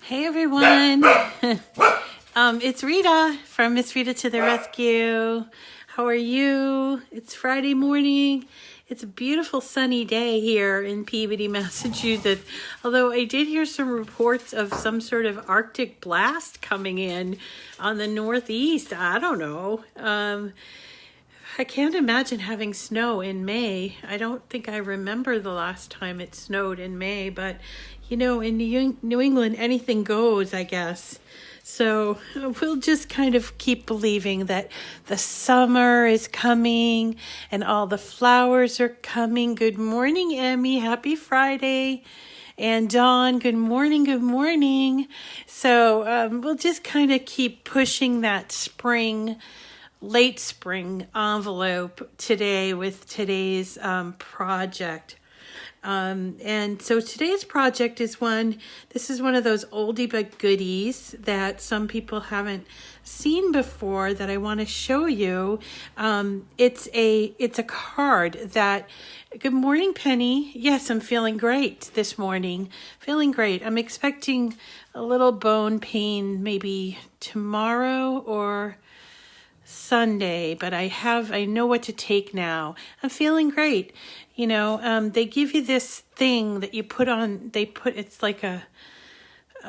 Hey everyone, it's Rita from Miss Rita to the Rescue. How are you? It's Friday morning. It's a beautiful sunny day here in Peabody, Massachusetts. Although I did hear some reports of some sort of Arctic blast coming in on the northeast. I don't know. I can't imagine having snow in May. I don't think I remember the last time it snowed in May, but you know, in New England, anything goes, I guess. So we'll just kind of keep believing that the summer is coming and all the flowers are coming. Good morning, Emmy. Happy Friday. And Dawn, good morning, good morning. So we'll just kind of keep pushing that late spring envelope today with today's project. And so today's project is this is one of those oldie but goodies that some people haven't seen before that I want to show you. It's a card that, good morning, Penny. Yes, I'm feeling great this morning. Feeling great. I'm expecting a little bone pain maybe tomorrow or Sunday, but I know what to take now. I'm feeling great. You know, they give you this thing that you put on, it's like a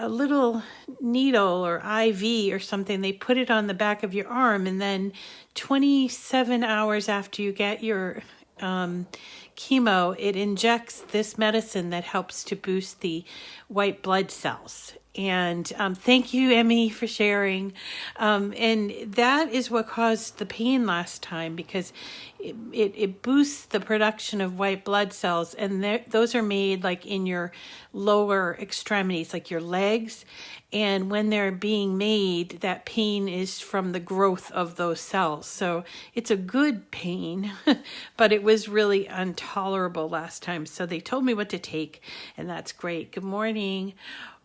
little needle or IV or something. They put it on the back of your arm, and then 27 hours after you get your chemo, it injects this medicine that helps to boost the white blood cells. And thank you, Emmy, for sharing. And that is what caused the pain last time, because it boosts the production of white blood cells. And those are made like in your lower extremities, like your legs. And when they're being made, that pain is from the growth of those cells. So it's a good pain, but it was really intolerable last time. So they told me what to take, and that's great. Good morning.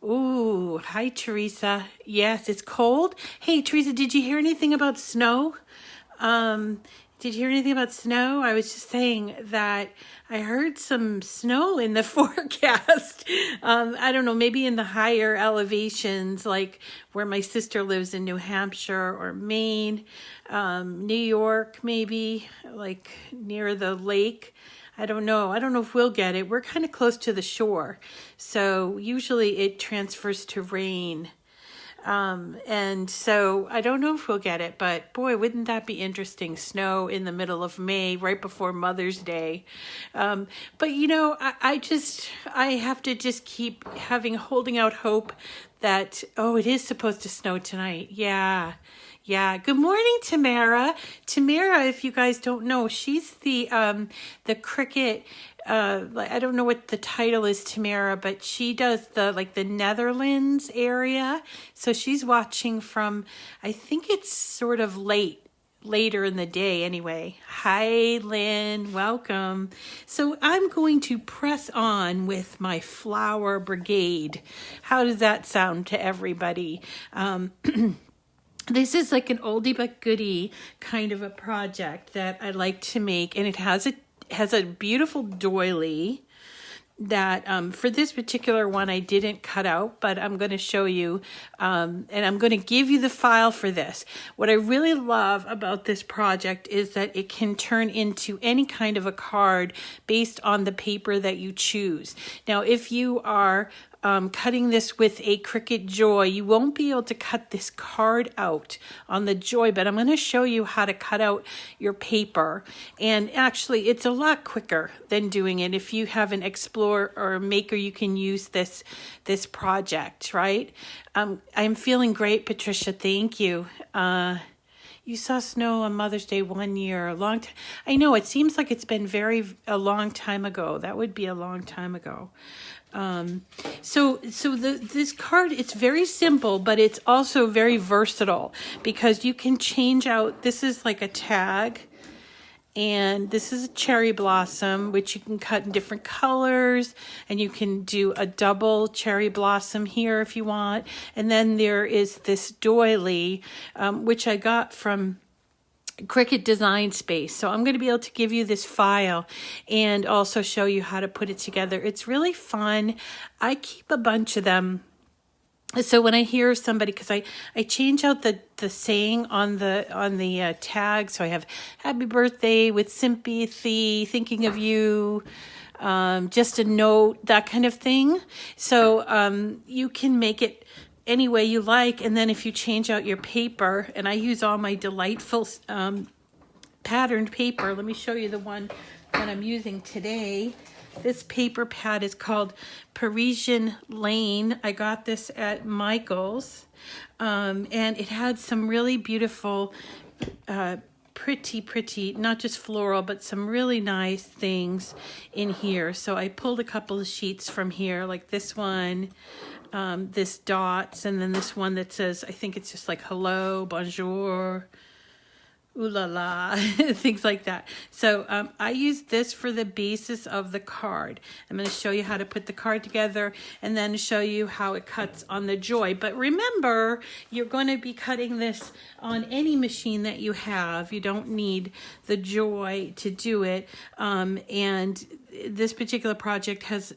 Ooh, hi, Teresa. Yes, it's cold. Hey, Teresa, did you hear anything about snow? Did you hear anything about snow? I was just saying that I heard some snow in the forecast. I don't know, maybe in the higher elevations, like where my sister lives in New Hampshire or Maine, New York, maybe, like near the lake. I don't know. I don't know if we'll get it. We're kind of close to the shore. So usually it transfers to rain. And so I don't know if we'll get it, but boy, wouldn't that be interesting? Snow in the middle of May, right before Mother's Day. But you know, I have to just keep holding out hope that, oh, it is supposed to snow tonight. Yeah. Yeah. Good morning, Tamara. Tamara, if you guys don't know, she's the Cricut. I don't know what the title is, Tamara, but she does the Netherlands area. So she's watching from, I think it's sort of later in the day anyway. Hi, Lynn. Welcome. So I'm going to press on with my flower brigade. How does that sound to everybody? This is like an oldie but goodie kind of a project that I like to make, and it has a beautiful doily that for this particular one I didn't cut out, but I'm going to show you, and I'm going to give you the file for this. What I really love about this project is that it can turn into any kind of a card based on the paper that you choose. Now, if you are cutting this with a Cricut Joy, you won't be able to cut this card out on the Joy, but I'm going to show you how to cut out your paper. And actually, it's a lot quicker than doing it. If you have an Explorer or a Maker, you can use this project, right? I'm feeling great, Patricia. Thank you. You saw snow on Mother's Day 1 year, a long time. I know, it seems like it's been a long time ago. That would be a long time ago. So this card, it's very simple, but it's also very versatile because you can change out, this is like a tag, and this is a cherry blossom, which you can cut in different colors, and you can do a double cherry blossom here if you want. And then there is this doily, which I got from Cricut Design Space. So I'm going to be able to give you this file and also show you how to put it together. It's really fun. I keep a bunch of them So when I hear somebody, because I change out the saying on the tag, so I have happy birthday with sympathy, thinking of you, just a note, that kind of thing. So you can make it any way you like, and then if you change out your paper, and I use all my delightful patterned paper. Let me show you the one that I'm using today. This paper pad is called Parisian Lane. I got this at Michael's, and it had some really beautiful, pretty, not just floral, but some really nice things in here. So I pulled a couple of sheets from here, like this one, this dots, and then this one that says, I think it's just like hello, bonjour, ooh la la, things like that. So I use this for the basis of the card. I'm going to show you how to put the card together and then show you how it cuts on the Joy. But remember, you're going to be cutting this on any machine that you have. You don't need the Joy to do it. And this particular project has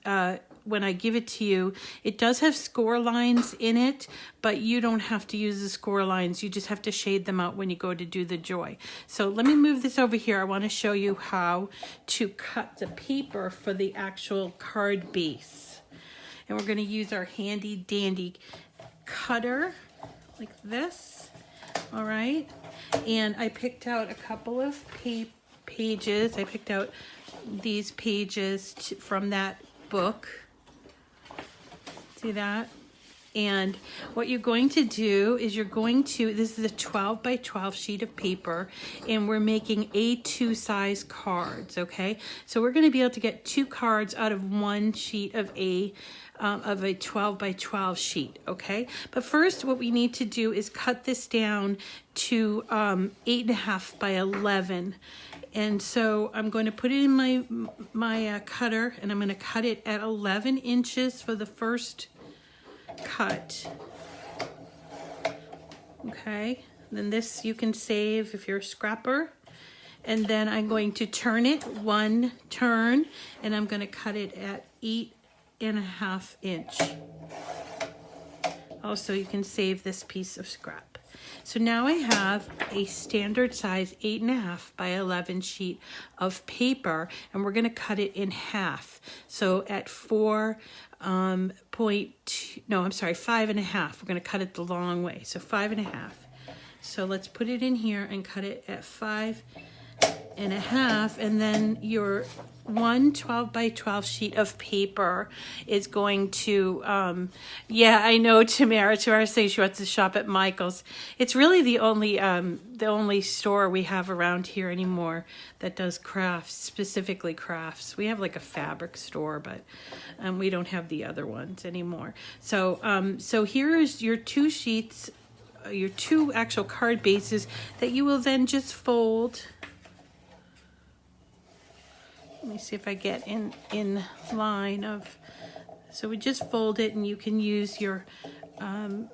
when I give it to you, it does have score lines in it, but you don't have to use the score lines. You just have to shade them out when you go to do the Joy. So let me move this over here. I want to show you how to cut the paper for the actual card base. And we're going to use our handy dandy cutter like this. All right. And I picked out a couple of pages. I picked out these pages from that book. See that? And what you're going to do is this is a 12 by 12 sheet of paper, and we're making A2 size cards, okay? So we're going to be able to get 2 cards out of one sheet of a 12 by 12 sheet, okay? But first, what we need to do is cut this down to 8.5 by 11. And so I'm going to put it in my cutter, and I'm going to cut it at 11 inches for the first cut. Okay, then this you can save if you're a scrapper. And then I'm going to turn it one turn, and I'm going to cut it at 8.5 inch. Also, you can save this piece of scrap. So now I have a standard size 8.5 by 11 sheet of paper, and we're going to cut it in half. So at 5.5. We're going to cut it the long way. So 5.5. So let's put it in here and cut it at 5.5, and then your 12 by 12 sheet of paper is going to, yeah, I know Tamara says she wants to shop at Michael's. It's really the only store we have around here anymore that does crafts, specifically crafts. We have like a fabric store, but we don't have the other ones anymore. So, so here is your 2 sheets, your 2 actual card bases that you will then just fold. Let me see if I get in line of, so we just fold it, and you can use your handy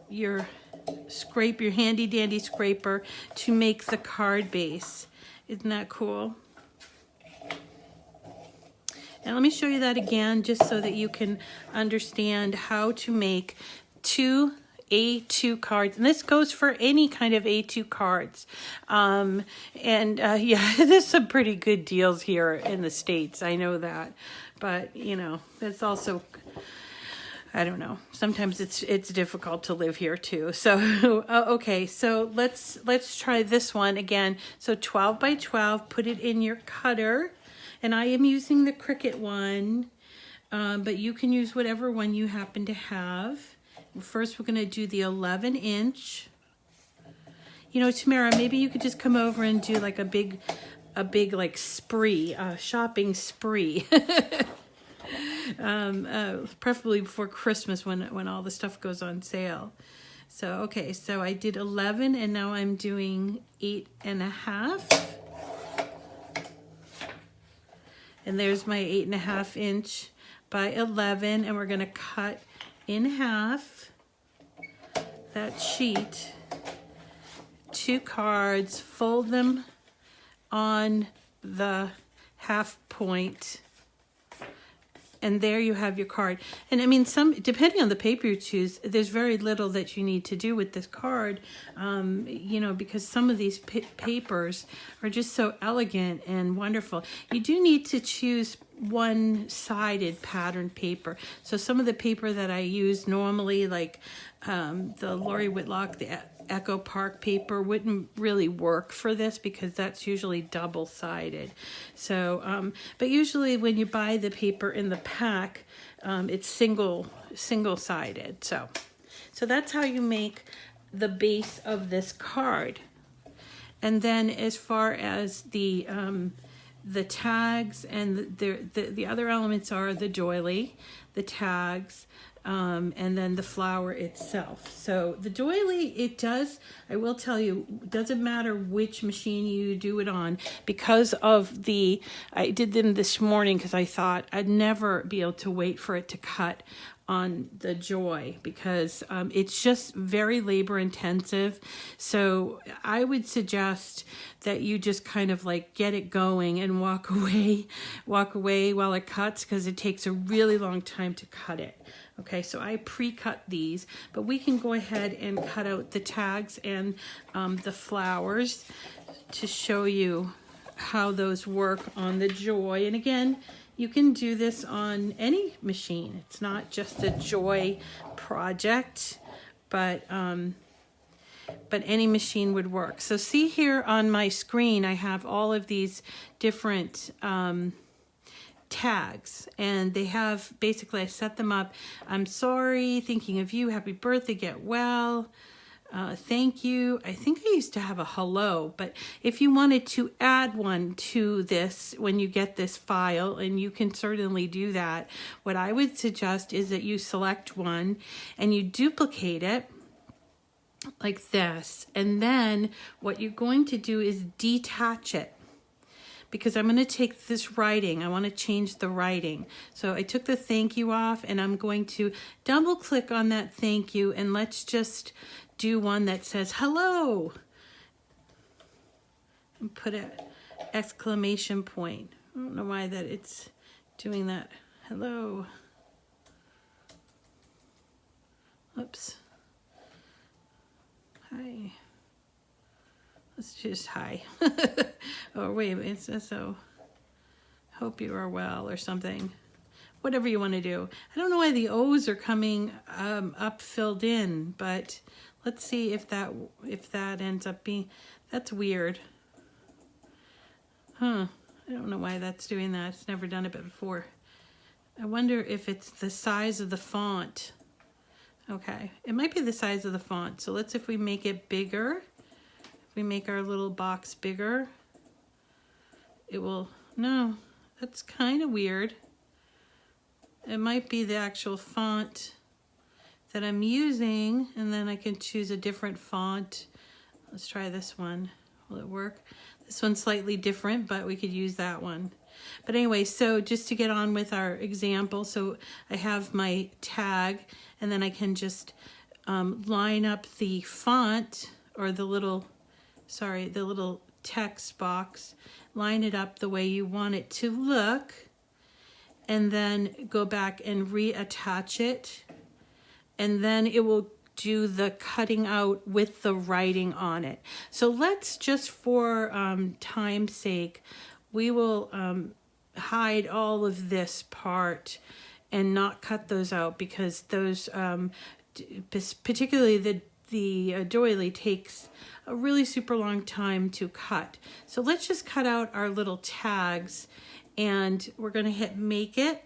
dandy scraper to make the card base. Isn't that cool? And let me show you that again, just so that you can understand how to make 2 A2 cards, and this goes for any kind of A2 cards. Yeah, there's some pretty good deals here in the States, I know that, but you know, it's also, I don't know, sometimes it's difficult to live here too. So okay, so let's try this one again. So 12 by 12, put it in your cutter, and I am using the Cricut one, but you can use whatever one you happen to have. First, we're going to do the 11 inch. You know, Tamara, maybe you could just come over and do like a big like spree, shopping spree. Preferably before Christmas when all the stuff goes on sale. So, okay, so I did 11, and now I'm doing 8.5. And there's my 8.5 inch by 11, and we're going to cut in half that sheet, 2 cards, fold them on the half point, And there you have your card. And I mean, depending on the paper you choose, there's very little that you need to do with this card, you know, because some of these papers are just so elegant and wonderful. You do need to choose one-sided pattern paper. So some of the paper that I use normally, like the Lori Whitlock, the Echo Park paper, wouldn't really work for this because that's usually double-sided. So, but usually when you buy the paper in the pack, it's single-sided. So that's how you make the base of this card. And then as far as the tags and the other elements are the doily, the tags, and then the flower itself. So the doily, it does, I will tell you, doesn't matter which machine you do it on, because of I did them this morning because I thought I'd never be able to wait for it to cut on the Joy, because it's just very labor intensive. So I would suggest that you just kind of like get it going and walk away while it cuts, because it takes a really long time to cut it. Okay, so I pre-cut these, but we can go ahead and cut out the tags and the flowers to show you how those work on the Joy. And again, you can do this on any machine. It's not just a Joy project, but any machine would work. So see here on my screen, I have all of these different tags, and they have, basically I set them up. I'm sorry, thinking of you, happy birthday, get well, thank you. I think I used to have a hello, but if you wanted to add one to this when you get this file, and you can certainly do that, what I would suggest is that you select one and you duplicate it like this, and then what you're going to do is detach it, because I'm going to take this writing. I want to change the writing. So I took the thank you off, and I'm going to double click on that thank you, and let's just do one that says hello. And put an exclamation point. I don't know why that it's doing that. Hello. Oops. Hi. Let's just hi. Oh, wait, it says so. Hope you are well or something. Whatever you want to do. I don't know why the O's are coming up filled in, but let's see if that ends up being, that's weird. Huh. I don't know why that's doing that. It's never done it before. I wonder if it's the size of the font. Okay, it might be the size of the font. So if we make it bigger, if we make our little box bigger, it will, no, that's kind of weird. It might be the actual font that I'm using, and then I can choose a different font. Let's try this one. Will it work? This one's slightly different, but we could use that one. But anyway, so just to get on with our example, so I have my tag, and then I can just line up the font, or the little text box, line it up the way you want it to look, and then go back and reattach it, and then it will do the cutting out with the writing on it. So let's just, for time's sake, we will hide all of this part and not cut those out, because those, particularly the doily, takes a really super long time to cut. So let's just cut out our little tags, and we're going to hit make it.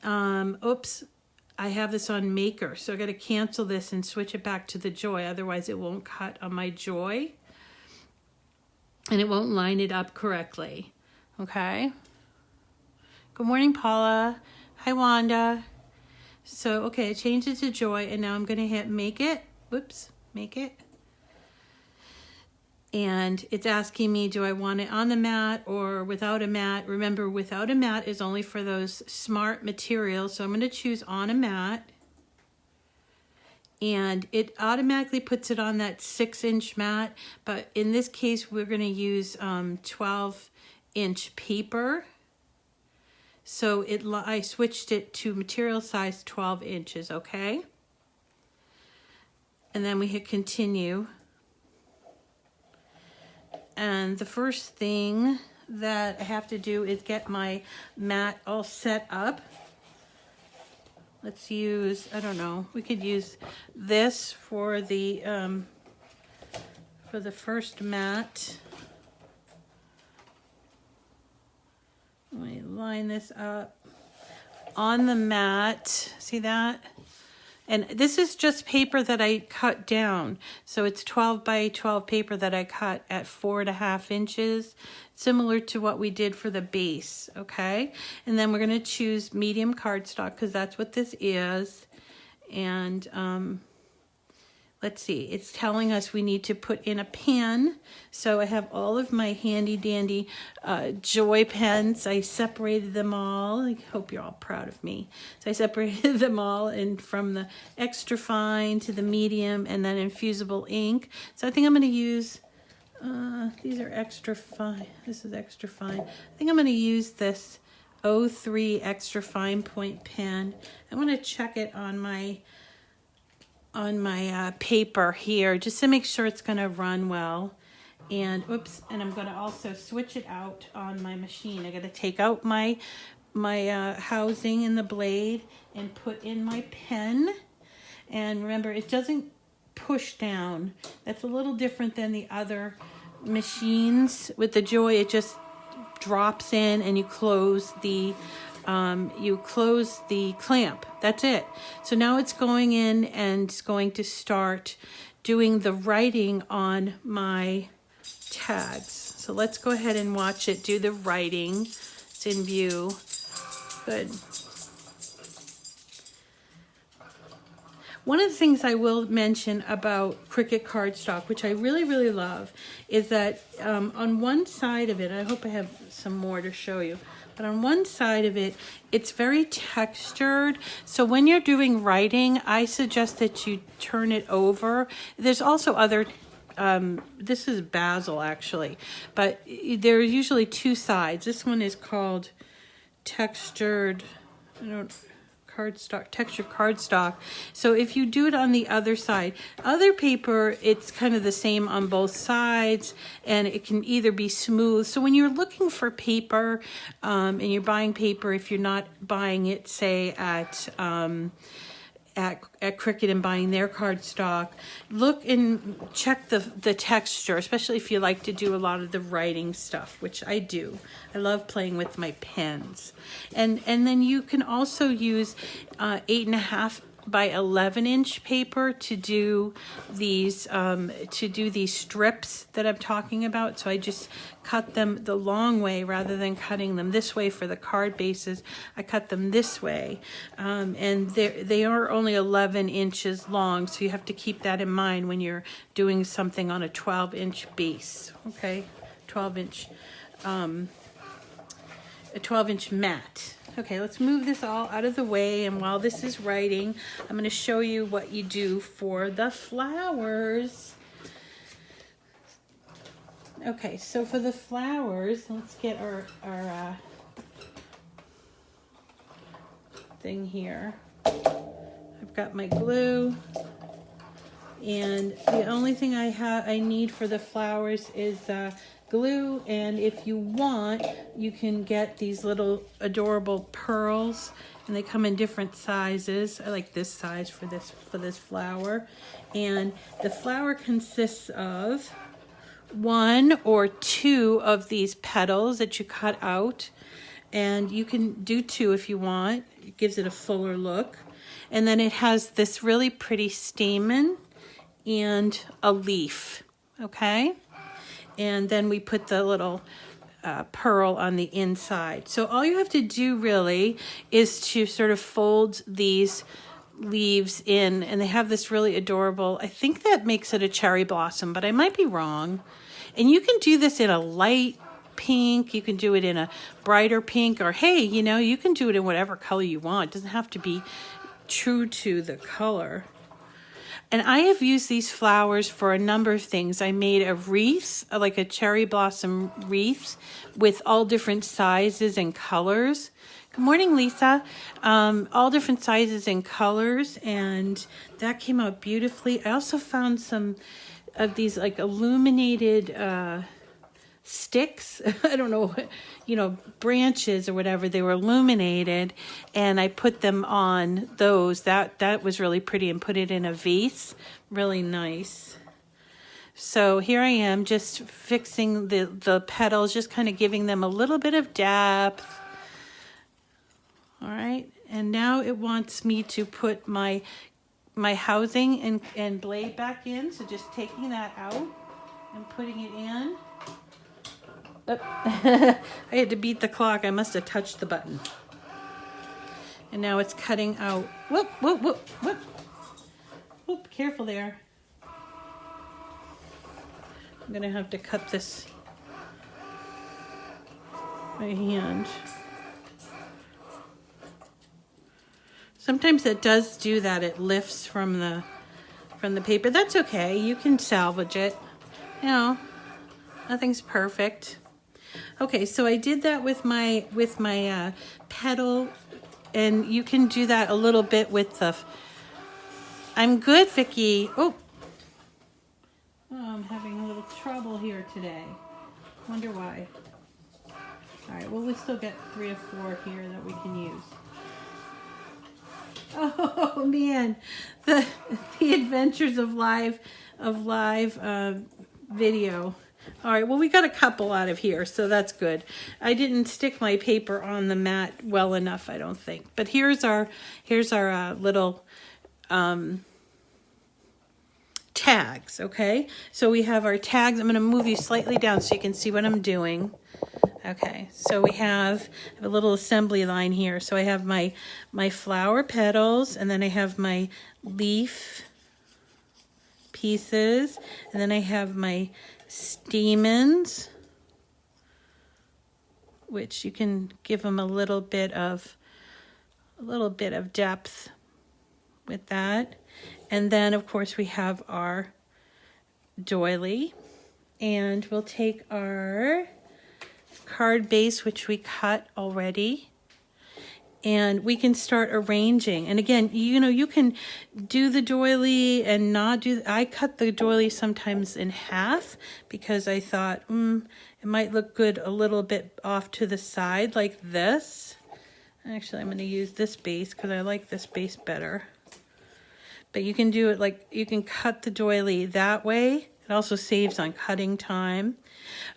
Oops, I have this on maker, so I got to cancel this and switch it back to the Joy, otherwise it won't cut on my Joy and it won't line it up correctly. Okay. Good morning, Paula. Hi, Wanda. So, okay, I changed it to Joy, and now I'm going to hit make it. Whoops, make it. And it's asking me, do I want it on the mat or without a mat? Remember, without a mat is only for those smart materials. So I'm going to choose on a mat. And it automatically puts it on that 6-inch mat. But in this case, we're going to use 12-inch paper. So I switched it to material size 12 inches, okay? And then we hit continue. And the first thing that I have to do is get my mat all set up. Let's use, I don't know, we could use this for the first mat. Let me line this up on the mat. See that? And this is just paper that I cut down. So it's 12 by 12 paper that I cut at 4.5 inches, similar to what we did for the base, okay? And then we're gonna choose medium cardstock because that's what this is. And let's see, it's telling us we need to put in a pen. So I have all of my handy dandy Joy pens. I separated them all. I hope you're all proud of me. So I separated them all from the extra fine to the medium and then infusible ink. So I think I'm gonna use, these are extra fine. This is extra fine. I think I'm gonna use this 03 extra fine point pen. I'm gonna check it on my paper here just to make sure it's going to run well. And oops, and I'm going to also switch it out on my machine. I got to take out my housing in the blade and put in my pen. And remember, it doesn't push down. That's a little different than the other machines. With the Joy, it just drops in and you close the clamp. That's it. So now it's going in and it's going to start doing the writing on my tags. So let's go ahead and watch it do the writing. It's in view. Good. One of the things I will mention about Cricut cardstock, which I really, really love, is that on one side of it, I hope I have some more to show you, but on one side of it, it's very textured. So when you're doing writing, I suggest that you turn it over. There's also other, this is basil actually, but there are usually two sides. This one is called textured, textured cardstock. So if you do it on the other side, other paper, it's kind of the same on both sides and it can either be smooth. So when you're looking for paper and you're buying paper, if you're not buying it, say at Cricut and buying their cardstock, look and check the texture, especially if you like to do a lot of the writing stuff, which I do. I love playing with my pens. And then you can also use 8.5 by 11 inch paper to do these strips that I'm talking about. So I just cut them the long way rather than cutting them this way for the card bases. I cut them this way, and they are only 11 inches long. So you have to keep that in mind when you're doing something on a 12-inch base. Okay, 12-inch, a 12-inch mat. Okay, let's move this all out of the way, and while this is writing, I'm going to show you what you do for the flowers. Okay, so for the flowers, let's get our thing here. I've got my glue, and the only thing I need for the flowers is glue, and if you want, you can get these little adorable pearls, and they come in different sizes. I like this size for this flower, and the flower consists of 1 or 2 of these petals that you cut out, and you can do 2 if you want. It gives it a fuller look, and then it has this really pretty stamen and a leaf. Okay. And then we put the little pearl on the inside. So all you have to do really is to sort of fold these leaves in, and they have this really adorable, I think that makes it a cherry blossom, but I might be wrong. And you can do this in a light pink, you can do it in a brighter pink, or hey, you know, you can do it in whatever color you want. It doesn't have to be true to the color. And I have used these flowers for a number of things. I made a wreath, like a cherry blossom wreath with all different sizes and colors, Good morning, Lisa. All different sizes and colors, and that came out beautifully. I also found some of these like illuminated sticks. I don't know, branches or whatever. They were illuminated, and I put them on those. That was really pretty, and put it in a vase. Really nice. So here I am just fixing the petals, just kind of giving them a little bit of depth. All right, and now it wants me to put my housing and blade back in. So just taking that out and putting it in. Oh. I had to beat the clock. I must have touched the button. And now it's cutting out. Whoop, whoop, whoop, whoop. Whoop, careful there. I'm gonna have to cut this by hand. Sometimes it does do that. It lifts from the paper. That's okay. You can salvage it. Nothing's perfect. Okay, so I did that with my petal, and you can do that a little bit with the. I'm good, Vicky. Oh, I'm having a little trouble here today. Wonder why. All right. Well, we still get 3 or 4 here that we can use. Oh man, the adventures of live video. All right, well we got a couple out of here, so that's good. I didn't stick my paper on the mat well enough, I don't think. But here's our little tags. Okay, so we have our tags. I'm going to move you slightly down so you can see what I'm doing. Okay, so I have a little assembly line here. So I have my flower petals, and then I have my leaf pieces, and then I have my stamens, which you can give them a little bit of depth with that. And then of course we have our doily, and we'll take our card base, which we cut already, and we can start arranging. And again, you can do the doily and not do. I cut the doily sometimes in half because I thought it might look good a little bit off to the side like this. Actually, I'm going to use this base because I like this base better. But you can do it like, you can cut the doily that way. It also saves on cutting time.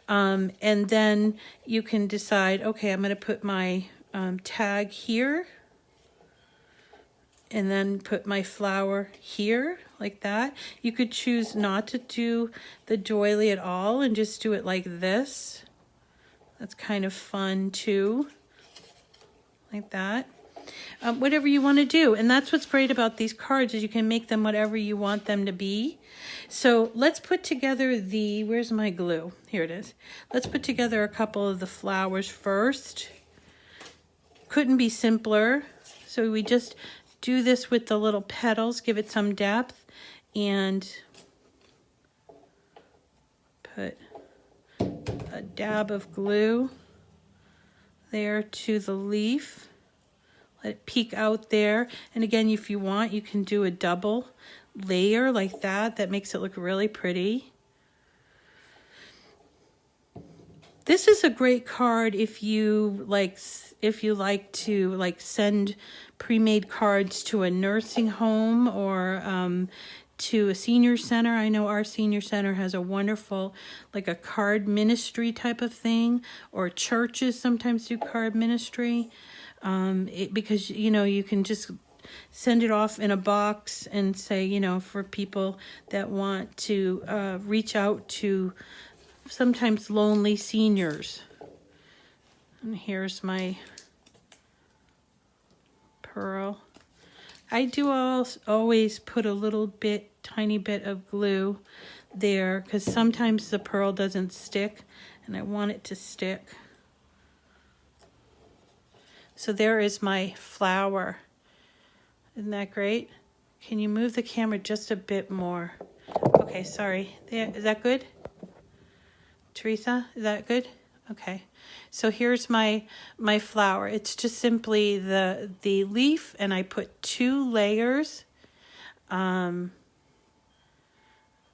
And then you can decide, okay, I'm going to put my tag here, and then put my flower here, like that. You could choose not to do the doily at all and just do it like this. That's kind of fun too, like that. Whatever you want to do. And that's what's great about these cards, is you can make them whatever you want them to be. So let's put together where's my glue? Here it is. Let's put together a couple of the flowers first. Couldn't be simpler. So we just do this with the little petals, give it some depth, and put a dab of glue there to the leaf. Let it peek out there. And again, if you want, you can do a double layer like that. That makes it look really pretty. This is a great card if you like to send pre-made cards to a nursing home or to a senior center. I know our senior center has a wonderful, like a card ministry type of thing, or churches sometimes do card ministry. Because you can just send it off in a box and say, for people that want to reach out to sometimes lonely seniors. And here's my pearl. I do always put a tiny bit of glue there, because sometimes the pearl doesn't stick and I want it to stick. So there is my flower. Isn't that great? Can you move the camera just a bit more? Okay, sorry. There, is that good? Teresa, is that good? Okay, so here's my flower. It's just simply the leaf, and I put 2 layers. Your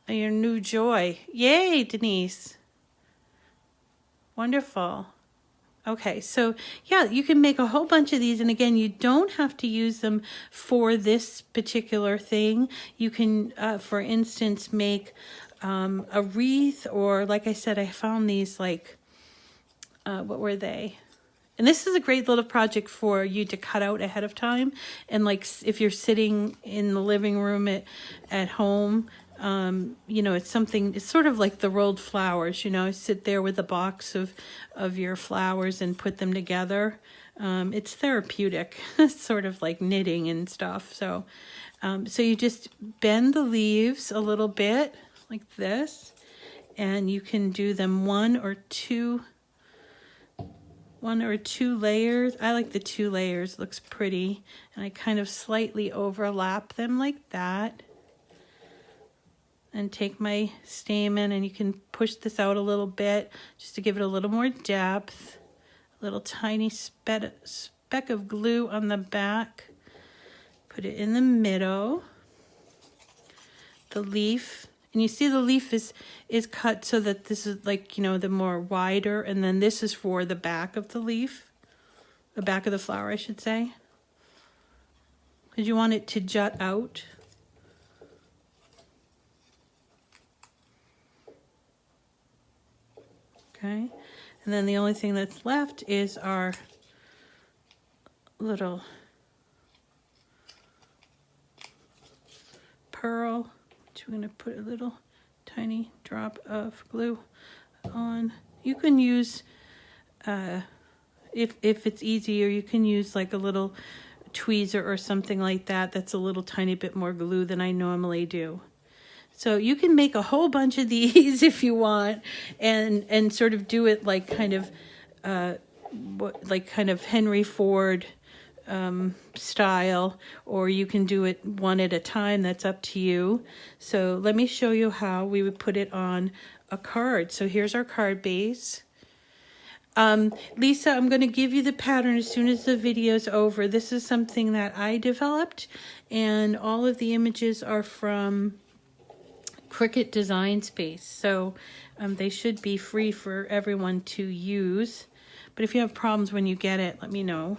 new joy. Yay, Denise. Wonderful. Okay, so yeah, you can make a whole bunch of these, and again, you don't have to use them for this particular thing. You can, for instance, make a wreath, or like I said, I found these like, what were they? And this is a great little project for you to cut out ahead of time. And like if you're sitting in the living room at home, you know, it's something, it's sort of like the rolled flowers, you know, sit there with a box of your flowers and put them together. It's therapeutic, sort of like knitting and stuff. So, so you just bend the leaves a little bit like this, and you can do them one or two layers. I like the 2 layers, looks pretty. And I kind of slightly overlap them like that. And take my stamen, and you can push this out a little bit just to give it a little more depth. A little tiny speck of glue on the back. Put it in the middle. The leaf. And you see the leaf is cut so that this is like, you know, the more wider, and then this is for the back of the leaf. The back of the flower, I should say. Because you want it to jut out. Okay, and then the only thing that's left is our little pearl, which we're going to put a little tiny drop of glue on. You can use, if it's easier, you can use like a little tweezer or something like that. That's a little tiny bit more glue than I normally do. So you can make a whole bunch of these if you want, and sort of do it like kind of Henry Ford style, or you can do it one at a time. That's up to you. So let me show you how we would put it on a card. So here's our card base. Lisa, I'm going to give you the pattern as soon as the video's over. This is something that I developed, and all of the images are from Cricut Design Space, so they should be free for everyone to use. But if you have problems when you get it, let me know.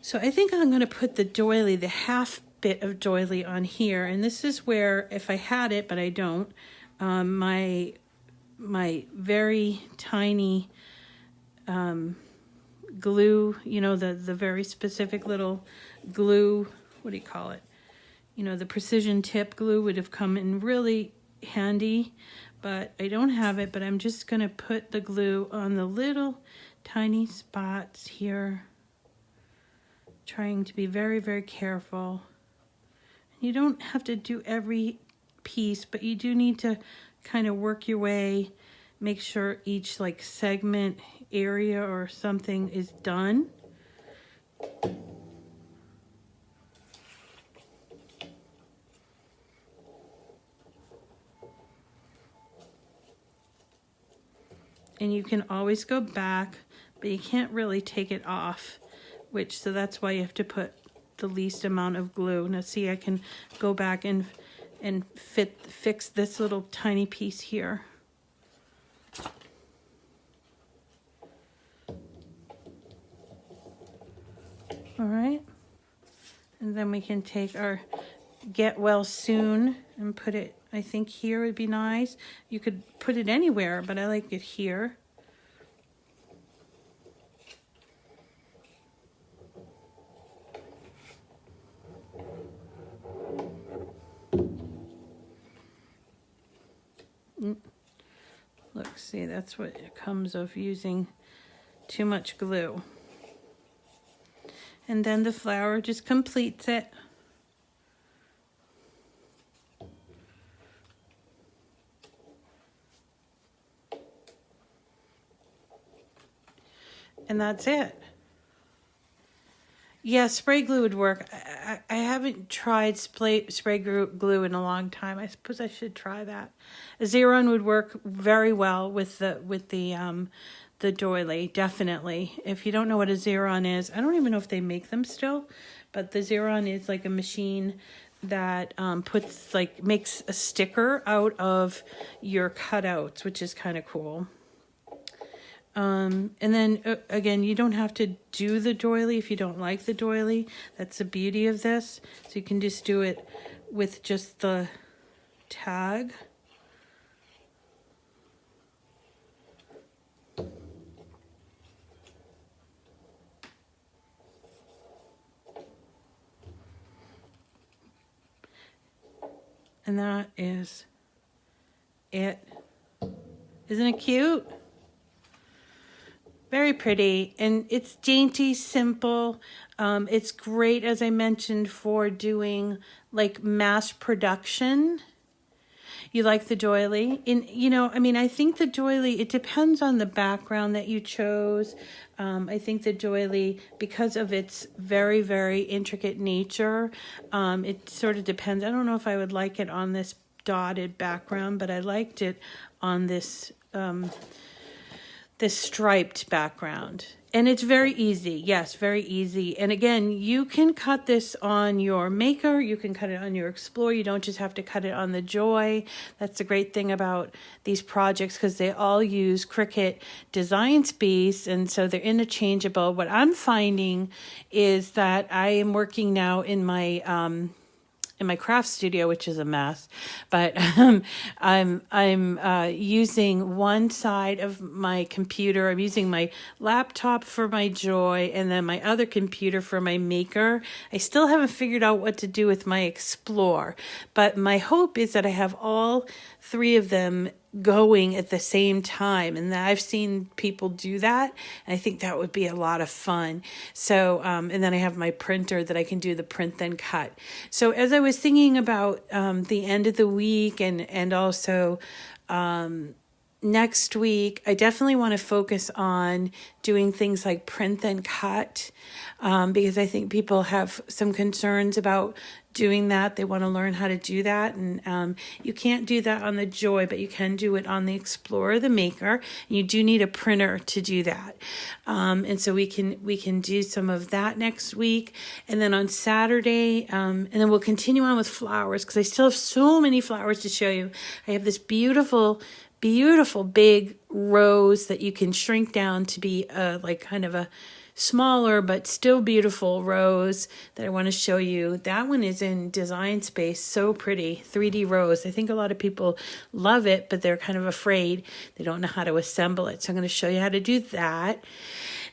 So I think I'm going to put the doily, the half bit of doily on here, and this is where, if I had it, but I don't, my very tiny glue, you know, the very specific little glue, what do you call it? You know, the precision tip glue would have come in really handy, but I don't have it. But I'm just going to put the glue on the little tiny spots here, trying to be very, very careful. You don't have to do every piece, but you do need to kind of work your way, make sure each like segment area or something is done. And you can always go back, but you can't really take it off, so that's why you have to put the least amount of glue. Now see, I can go back and fix this little tiny piece here. All right, and then we can take our get well soon and put it, I think here would be nice. You could put it anywhere, but I like it here. Look, see, that's what it comes of using too much glue. And then the flower just completes it. And that's it. Yeah, spray glue would work. I haven't tried spray glue in a long time. I suppose I should try that. A Xeron would work very well with the doily, definitely. If you don't know what a Xeron is, I don't even know if they make them still, but the Xeron is like a machine that makes a sticker out of your cutouts, which is kind of cool. And then again, you don't have to do the doily if you don't like the doily. That's the beauty of this. So you can just do it with just the tag. And that is it. Isn't it cute? Very pretty, and it's dainty, simple. It's great, as I mentioned, for doing like mass production. You like the doily? I think the doily, it depends on the background that you chose. I think the doily, because of its very, very intricate nature, it sort of depends. I don't know if I would like it on this dotted background, but I liked it on this striped background. And it's very easy. Yes, very easy. And again, you can cut this on your maker. You can cut it on your Explorer. You don't just have to cut it on the Joy. That's the great thing about these projects, because they all use Cricut Design Space, and so they're interchangeable. What I'm finding is that I am working now in my craft studio, which is a mess, but I'm using one side of my computer. I'm using my laptop for my Joy, and then my other computer for my maker. I still haven't figured out what to do with my Explore, but my hope is that I have all three of them going at the same time, and I've seen people do that, and I think that would be a lot of fun. So and then I have my printer that I can do the print then cut. So as I was thinking about the end of the week and also next week, I definitely want to focus on doing things like print then cut, because I think people have some concerns about doing that. They want to learn how to do that, and you can't do that on the Joy, but you can do it on the Explorer, the Maker. You do need a printer to do that, and so we can do some of that next week, and then on Saturday, and then we'll continue on with flowers, because I still have so many flowers to show you. I have this beautiful big rose that you can shrink down to be like kind of a smaller but still beautiful rose that I want to show you. That one is in Design Space. So pretty. 3D rose. I think a lot of people love it, but they're kind of afraid. They don't know how to assemble it. So I'm going to show you how to do that.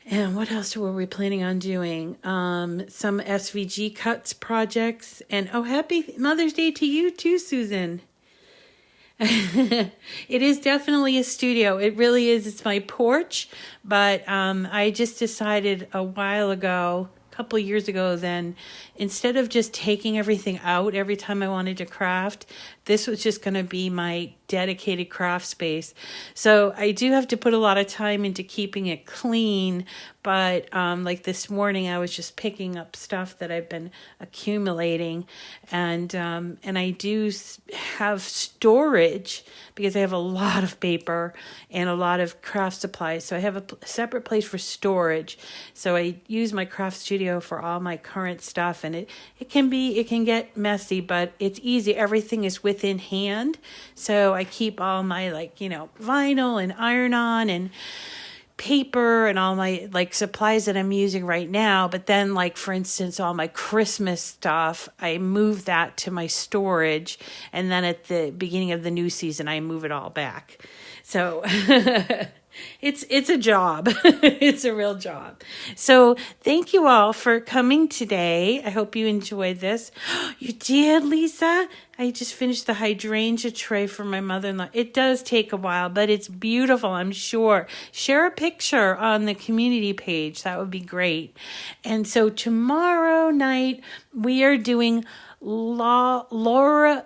And what else were we planning on doing? Some SVG cuts projects. And happy Mother's Day to you too, Susan. It is definitely a studio. It really is. It's my porch, but I just decided a while ago, a couple of years ago, then instead of just taking everything out every time I wanted to craft, this was just going to be my dedicated craft space. So I do have to put a lot of time into keeping it clean, but like this morning I was just picking up stuff that I've been accumulating, and I do have storage because I have a lot of paper and a lot of craft supplies. So I have a separate place for storage. So I use my craft studio for all my current stuff, and it can get messy, but it's easy. Everything is within hand. So I keep all my vinyl and iron-on and paper and all my supplies that I'm using right now. But then for instance, all my Christmas stuff, I move that to my storage. And then at the beginning of the new season, I move it all back. So it's a job. It's a real job. So thank you all for coming today. I hope you enjoyed this. You did, Lisa? I just finished the hydrangea tray for my mother-in-law. It does take a while, but it's beautiful, I'm sure. Share a picture on the community page. That would be great. And so tomorrow night, we are doing Lori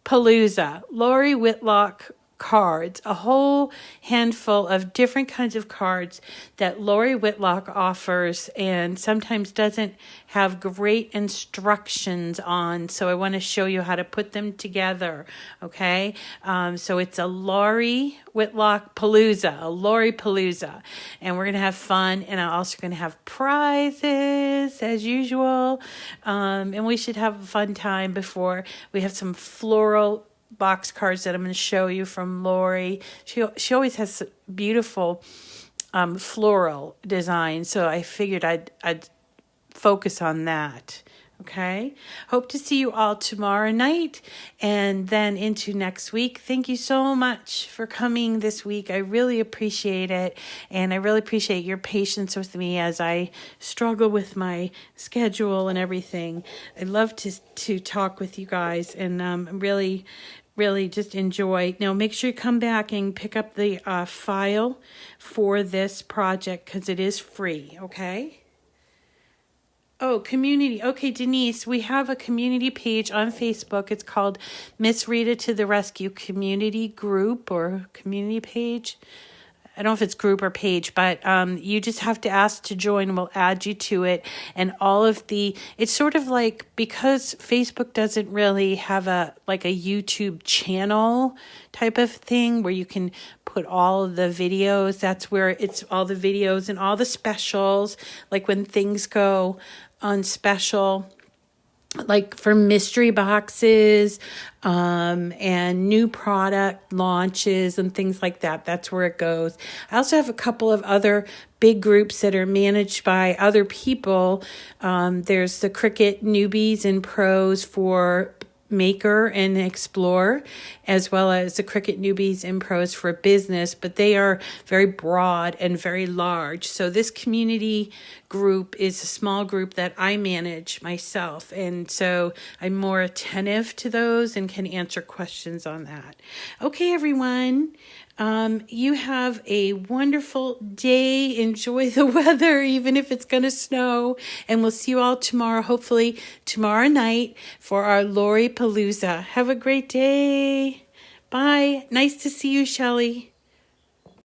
Palooza. Lori Whitlock cards, a whole handful of different kinds of cards that Lori Whitlock offers and sometimes doesn't have great instructions on. So I want to show you how to put them together. Okay. So it's a Lori Whitlock Palooza, a Lori Palooza. And we're going to have fun. And I'm also going to have prizes as usual. And we should have a fun time before we have some floral box cards that I'm going to show you from Lori. She always has beautiful floral designs, so I figured I'd focus on that. Okay, hope to see you all tomorrow night and then into next week. Thank you so much for coming this week. I really appreciate it, and I really appreciate your patience with me as I struggle with my schedule and everything. I love to talk with you guys, and really just enjoy. Now, make sure you come back and pick up the file for this project because it is free, okay? Oh, community. Okay, Denise, we have a community page on Facebook. It's called Miss Rita to the Rescue Community Group or community page. I don't know if it's group or page, but you just have to ask to join. We'll add you to it. And all of it's sort of like, because Facebook doesn't really have a YouTube channel type of thing where you can put all of the videos. That's where it's all the videos and all the specials, like when things go on special, like for mystery boxes and new product launches and things like that. That's where it goes. I also have a couple of other big groups that are managed by other people. There's the Cricut Newbies and Pros for Maker and Explore, as well as the Cricut Newbies and Pros for Business, but they are very broad and very large. So this community group is a small group that I manage myself, and so I'm more attentive to those and can answer questions on that. Okay, everyone. You have a wonderful day. Enjoy the weather, even if it's going to snow. And we'll see you all tomorrow, hopefully tomorrow night for our Lori Palooza. Have a great day. Bye. Nice to see you, Shelley.